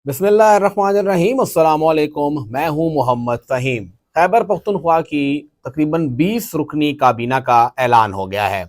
बिस्मिल्लाहिर्रहमानिर्रहीम। अस्सलाम वालेकुम। मैं हूं मोहम्मद फ़हीम। खैबर पख्तूनख्वा की तकरीबन 20 रुकनी काबीना का ऐलान हो गया है।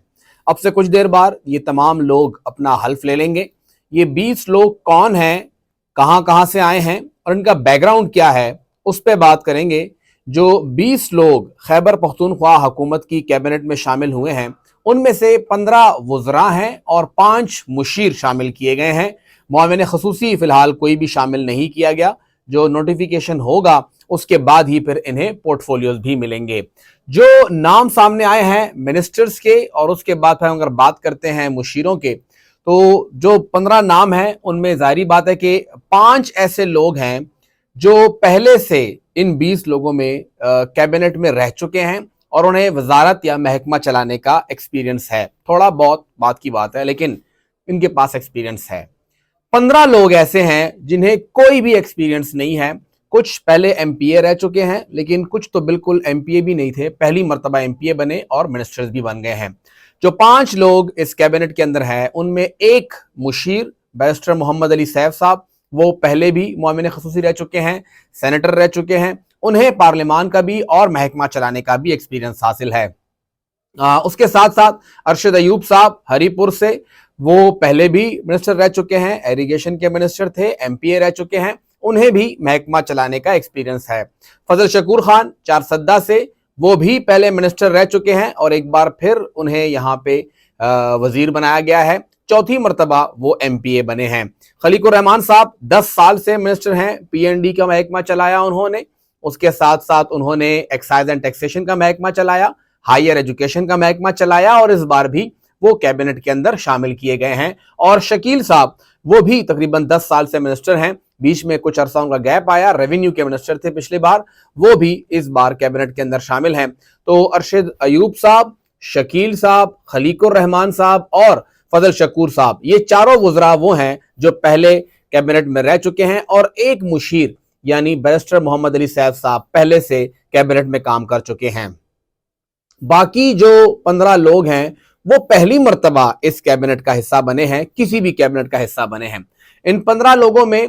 अब से कुछ देर बाद ये तमाम लोग अपना हल्फ ले लेंगे। ये 20 लोग कौन हैं, कहां कहां से आए हैं और इनका बैकग्राउंड क्या है, उस पर बात करेंगे। जो 20 लोग खैबर पख्तूनख्वा हुकूमत की कैबिनेट में शामिल हुए हैं, उनमें से 15 वज़रा हैं और 5 मुशीर शामिल किए गए हैं। मुआविन खसूसी फिलहाल कोई भी शामिल नहीं किया गया। जो नोटिफिकेशन होगा उसके बाद ही फिर इन्हें पोर्टफोलियोज भी मिलेंगे। जो नाम सामने आए हैं मिनिस्टर्स के, और उसके बाद फिर अगर बात करते हैं मुशीरों के, तो जो 15 नाम हैं उनमें जाहिर बात है कि 5 ऐसे लोग हैं जो पहले से इन 20 लोगों में कैबिनेट में रह चुके हैं और उन्हें वजारत या महकमा चलाने का एक्सपीरियंस है। थोड़ा बहुत बात की बात है, लेकिन इनके पास एक्सपीरियंस है। 15 लोग ऐसे हैं जिन्हें कोई भी एक्सपीरियंस नहीं है। कुछ पहले एमपीए रह चुके हैं, लेकिन कुछ तो बिल्कुल एमपीए भी नहीं थे, पहली मर्तबा एमपीए बने और मिनिस्टर्स भी बन गए हैं। जो 5 लोग इस कैबिनेट के अंदर हैं, उनमें एक मुशीर बैरिस्टर मोहम्मद अली सैफ साहब, वो पहले भी मुआविन खसूसी रह चुके हैं, सेनेटर रह चुके हैं, उन्हें पार्लियामान का भी और महकमा चलाने का भी एक्सपीरियंस हासिल है। उसके साथ साथ अरशद अयूब साहब हरीपुर से, वो पहले भी मिनिस्टर रह चुके हैं, एरीगेशन के मिनिस्टर थे, एमपीए रह चुके हैं, उन्हें भी महकमा चलाने का एक्सपीरियंस है। फजल शकूर खान चारसद्दा से, वो भी पहले मिनिस्टर रह चुके हैं और एक बार फिर उन्हें यहाँ पे वजीर बनाया गया है। चौथी मरतबा वो एमपीए बने हैं। खलीकुर रहमान साहब 10 साल से मिनिस्टर हैं, पीएनडी का महकमा चलाया उन्होंने। उसके साथ साथ उन्होंने एक्साइज एंड टैक्सेशन का महकमा चलाया, हायर एजुकेशन का महकमा चलाया और इस बार भी वो कैबिनेट के अंदर शामिल किए गए हैं। और शकील साहब, वो भी तकरीबन 10 साल से मिनिस्टर हैं, बीच में कुछ अरसा उनका गैप आया, रेवेन्यू के मिनिस्टर थे पिछली बार, वो भी इस बार कैबिनेट के अंदर शामिल हैं। तो अरशद अयूब साहब, शकील साहब, खलीकुर रहमान साहब और फजल शकूर साहब, ये चारों वज़रा वो हैं जो पहले कैबिनेट में रह चुके हैं और एक मुशीर यानी बैरिस्टर मोहम्मद अली सैफ साहब पहले से कैबिनेट में काम कर चुके हैं। बाकी जो 15 लोग हैं वो पहली मर्तबा इस कैबिनेट का हिस्सा बने हैं, किसी भी कैबिनेट का हिस्सा बने हैं। इन 15 लोगों में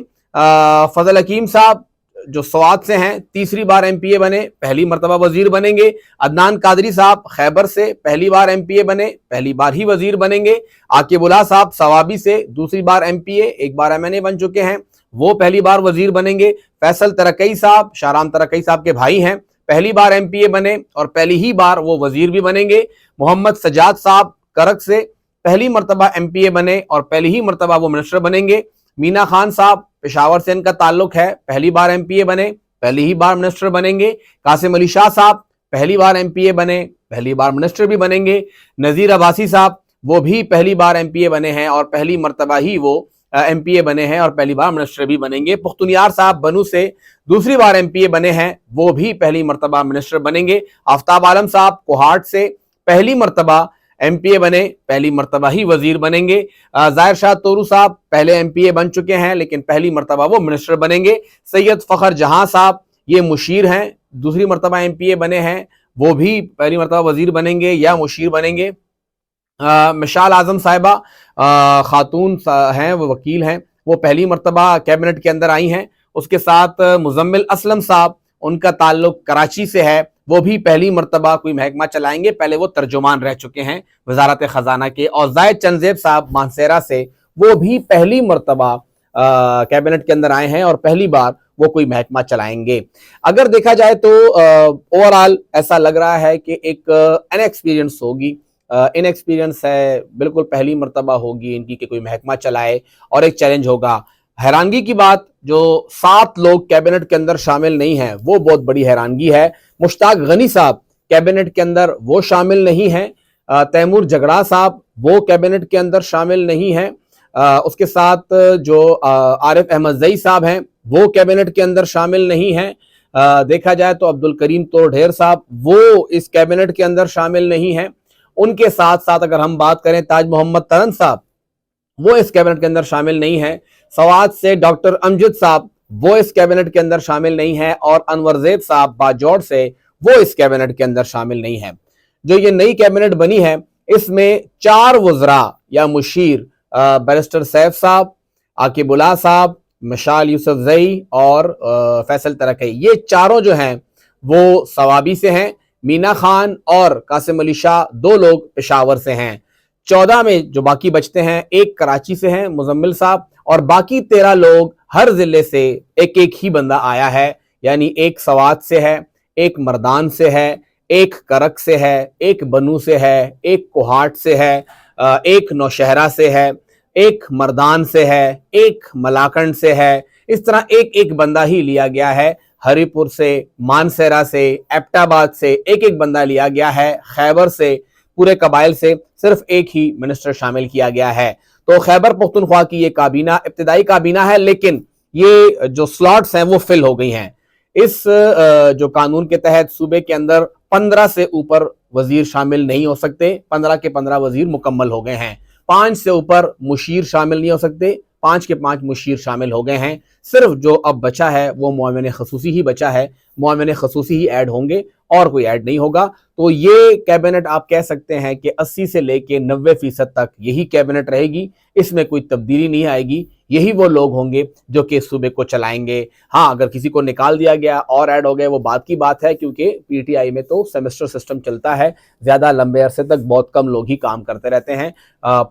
फजल हकीम साहब जो स्वात से हैं, तीसरी बार एमपीए बने, पहली मर्तबा वजीर बनेंगे। अदनान कादरी साहब खैबर से पहली बार एमपीए बने, पहली बार ही वजीर बनेंगे। आकिबुल्ला साहब सवाबी से दूसरी बार एमपीए, एक बार एमएनए बन चुके हैं, वो पहली बार वजीर बनेंगे। फैसल तरकई साहब शाहराम तरकई साहब के भाई हैं, पहली बार एमपीए बने और पहली ही बार वो वजीर भी बनेंगे। मोहम्मद सजाद साहब करक से पहली मर्तबा एमपीए बने और पहली ही मर्तबा वो मिनिस्टर बनेंगे। मीना खान साहब पेशावर से इनका ताल्लुक है, पहली बार एमपीए बने, पहली ही बार मिनिस्टर बनेंगे। कासिम अली शाह साहब पहली बार एमपीए बने, पहली बार मिनिस्टर भी बनेंगे। नजीर अब्बासी साहब वो भी पहली बार एमपीए बने हैं और पहली मर्तबा ही वो एमपीए बने हैं और पहली बार मिनिस्टर भी बनेंगे। पुख्तनियार साहब बनू से दूसरी बार एमपीए बने हैं, वो भी पहली मर्तबा मिनिस्टर बनेंगे। आफ्ताब आलम साहब कोहाट से पहली मर्तबा एमपीए बने, पहली मर्तबा ही वजीर बनेंगे। जाहिर शाह तोरू साहब पहले एमपीए बन चुके हैं, लेकिन पहली मर्तबा वो मिनिस्टर बनेंगे। सैयद फखर जहां साहब ये मुशीर हैं, दूसरी मर्तबा एमपीए बने हैं, वो भी पहली मर्तबा वजीर बनेंगे या मुशीर बनेंगे। मिशाल आजम साहिबा खातून हैं, वो वकील हैं, वो पहली मर्तबा कैबिनेट के अंदर आई हैं। उसके साथ मुजम्मिल असलम साहब, उनका ताल्लुक कराची से है, वो भी पहली मर्तबा कोई महकमा चलाएंगे, पहले वो तर्जुमान रह चुके हैं वजारत खजाना के। और जायद चंदेब साहब मानसेरा से, वो भी पहली मर्तबा कैबिनेट के अंदर आए हैं और पहली बार वो कोई महकमा चलाएंगे। अगर देखा जाए तो ओवरऑल ऐसा लग रहा है कि एक अनएक्सपीरियंस होगी, इनएक्सपीरियंस है, बिल्कुल पहली मर्तबा होगी इनकी कि कोई महकमा चलाए और एक चैलेंज होगा। हैरानगी की बात, जो 7 लोग कैबिनेट के अंदर शामिल नहीं हैं, वो बहुत बड़ी हैरानगी है। मुश्ताक गनी साहब कैबिनेट के अंदर वो शामिल नहीं हैं। तैमूर जगड़ा साहब वो कैबिनेट के अंदर शामिल नहीं हैं। उसके साथ जो आरिफ अहमद जई साहब हैं, वो कैबिनेट के अंदर शामिल नहीं हैं। देखा जाए तो अब्दुल करीम तोरढेर साहब वो इस कैबिनेट के अंदर शामिल नहीं हैं। उनके साथ साथ अगर हम बात करें ताज मोहम्मद तरन साहब, वो इस कैबिनेट के अंदर शामिल नहीं है। सवाद से डॉक्टर अमजद साहब वो इस कैबिनेट के अंदर शामिल नहीं है और अनवर ज़ैद साहब बाजौड़ से वो इस कैबिनेट के अंदर शामिल नहीं है। जो ये नई कैबिनेट बनी है, इसमें 4 वज़रा या मुशीर बैरिस्टर सैफ साहब, आकिबुल्ला साहब, مشال یوسف زئی اور فیصل ترکی، یہ چاروں جو ہیں وہ سوابی سے ہیں. مینا خان اور قاسم علی شاہ 2 لوگ پشاور سے ہیں. 14 میں جو باقی بچتے ہیں، ایک کراچی سے ہیں مزمل صاحب، اور باقی 13 لوگ ہر ضلع سے ایک ایک ہی بندہ آیا ہے. یعنی ایک سوات سے ہے، ایک مردان سے ہے، ایک کرک سے ہے، ایک بنو سے ہے، ایک کوہاٹ سے ہے، ایک نوشہرہ سے ہے، ایک مردان سے ہے، ایک ملاکنڈ سے ہے. اس طرح ایک ایک بندہ ہی لیا گیا ہے. ہری پور سے، مانسیرہ سے، ایبٹ آباد سے ایک ایک بندہ لیا گیا ہے. خیبر سے، پورے قبائل سے صرف ایک ہی منسٹر شامل کیا گیا ہے. تو خیبر پختونخوا کی یہ کابینہ ابتدائی کابینہ ہے، لیکن یہ جو سلاٹس ہیں وہ فل ہو گئی ہیں. اس جو قانون کے تحت صوبے کے اندر 15 سے اوپر وزیر شامل نہیں ہو سکتے. 15 کے 15 وزیر مکمل ہو گئے ہیں. 5 سے اوپر مشیر شامل نہیں ہو سکتے. 5 کے 5 مشیر شامل ہو گئے ہیں. صرف جو اب بچا ہے وہ معاون خصوصی ہی بچا ہے. معاون خصوصی ہی ایڈ ہوں گے اور کوئی ایڈ نہیں ہوگا. تو یہ کیبنٹ آپ کہہ سکتے ہیں کہ 80 سے لے کے 90% تک یہی کیبنٹ رہے گی. اس میں کوئی تبدیلی نہیں آئے گی. یہی وہ لوگ ہوں گے جو کہ صوبے کو چلائیں گے. ہاں، اگر کسی کو نکال دیا گیا اور ایڈ ہو گئے وہ بات کی بات ہے، کیونکہ پی ٹی آئی میں تو سیمسٹر سسٹم چلتا ہے. زیادہ لمبے عرصے تک بہت کم لوگ ہی کام کرتے رہتے ہیں.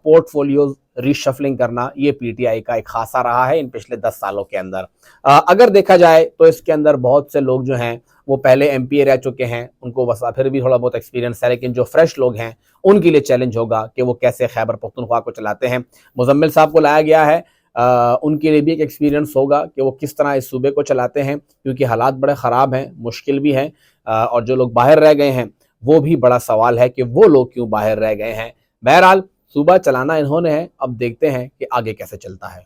پورٹ فولیوز ری شفلنگ کرنا یہ پی ٹی آئی کا ایک خاصہ رہا ہے ان پچھلے 10 سالوں کے اندر. اگر دیکھا جائے تو اس کے اندر بہت سے لوگ جو ہیں وہ پہلے ایم پی اے رہ چکے ہیں، ان کو بس پھر بھی تھوڑا بہت ایکسپیرینس ہے، لیکن جو فریش لوگ ہیں ان کے لیے چیلنج ہوگا کہ وہ کیسے خیبر پختونخوا کو چلاتے ہیں. مزمل صاحب کو لایا گیا ہے، ان کے لیے بھی ایک ایکسپیرینس ہوگا کہ وہ کس طرح اس صوبے کو چلاتے ہیں، کیونکہ حالات بڑے خراب ہیں، مشکل بھی ہیں، اور جو لوگ باہر رہ گئے ہیں وہ بھی بڑا سوال ہے کہ وہ لوگ کیوں باہر رہ گئے ہیں. بہرحال صوبہ چلانا انہوں نے ہے، اب دیکھتے ہیں کہ آگے کیسے چلتا ہے.